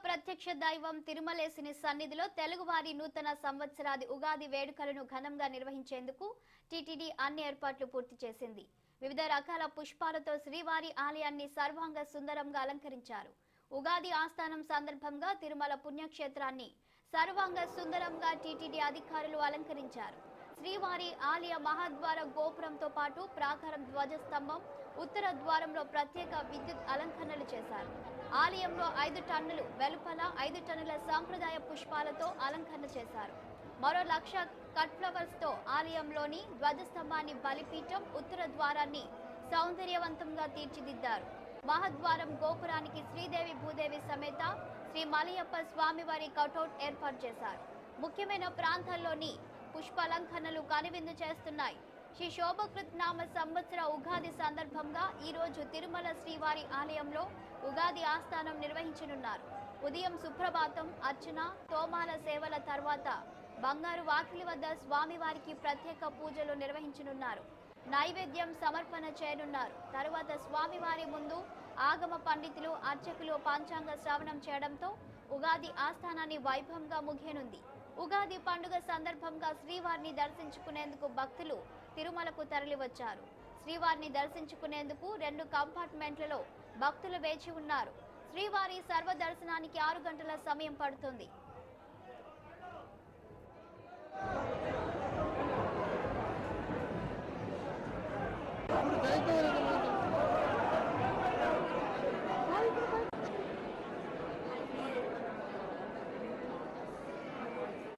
ప్రత్యక్ష దైవం తిరుమలేశుని సన్నిధిలో తెలుగువారి నూతన సంవత్సరాది ఉగాది వేడుకలను ఘనంగా నిర్వహించేందుకు టీటీడీ అన్ని ఏర్పాట్లు పూర్తి చేసింది. వివిధ రకాల పుష్పాలతో శ్రీవారి ఆలయాన్ని సర్వాంగ సుందరంగా అలంకరించారు. ఉగాది ఆస్థానం సందర్భంగా తిరుమల పుణ్యక్షేత్రాన్ని సర్వాంగ సుందరంగా టీటీడీ అధికారులు అలంకరించారు. శ్రీవారి ఆలయ మహాద్వార గోపురంతో పాటు ప్రాకారం ధ్వజస్తంభం, ఉత్తర ద్వారంలో ప్రత్యేక విద్యుత్ అలంకరణలు చేశారు. ఆలయంలో 5 టన్నులు వెలుపల 5 టన్నుల సాంప్రదాయ పుష్పాలతో అలంకరణ చేశారు. మరో 1,00,000 కట్ ఫ్లవర్స్ తో ఆలయంలోని ధ్వజస్తంభాన్ని, బలిపీఠం, ఉత్తర ద్వారాన్ని సౌందర్యవంతంగా తీర్చిదిద్దారు. మహాద్వారం గోపురానికి శ్రీదేవి భూదేవి సమేత శ్రీ మలయప్ప స్వామివారి కటౌట్ ఏర్పాటు చేశారు. ముఖ్యమైన ప్రాంతాల్లోని పుష్పాలంకరణలు కనువిందు చేస్తున్నాయి. శ్రీ శోభకృత్ నామ సంవత్సర ఉగాది సందర్భంగా ఈ రోజు తిరుమల శ్రీవారి ఆలయంలో ఉగాది ఆస్థానం నిర్వహించనున్నారు. ఉదయం సుప్రభాతం, అర్చన, తోమాల సేవల తర్వాత బంగారు వాకిలి వద్ద స్వామివారికి ప్రత్యేక పూజలు నిర్వహించనున్నారు. నైవేద్యం సమర్పణ చేయనున్నారు. తరువాత స్వామివారి ముందు ఆగమ పండితులు, అర్చకులు పంచాంగ శ్రవణం చేయడంతో ఉగాది ఆస్థానాన్ని వైభవంగా ముగియనుంది. ఉగాది పండుగ సందర్భంగా శ్రీవారిని దర్శించుకునేందుకు భక్తులు తిరుమలకు తరలివచ్చారు. శ్రీవారిని దర్శించుకునేందుకు 2 కంపార్ట్మెంట్లలో భక్తులు వేచి ఉన్నారు. శ్రీవారి సర్వ దర్శనానికి 6 గంటల సమయం పడుతుంది.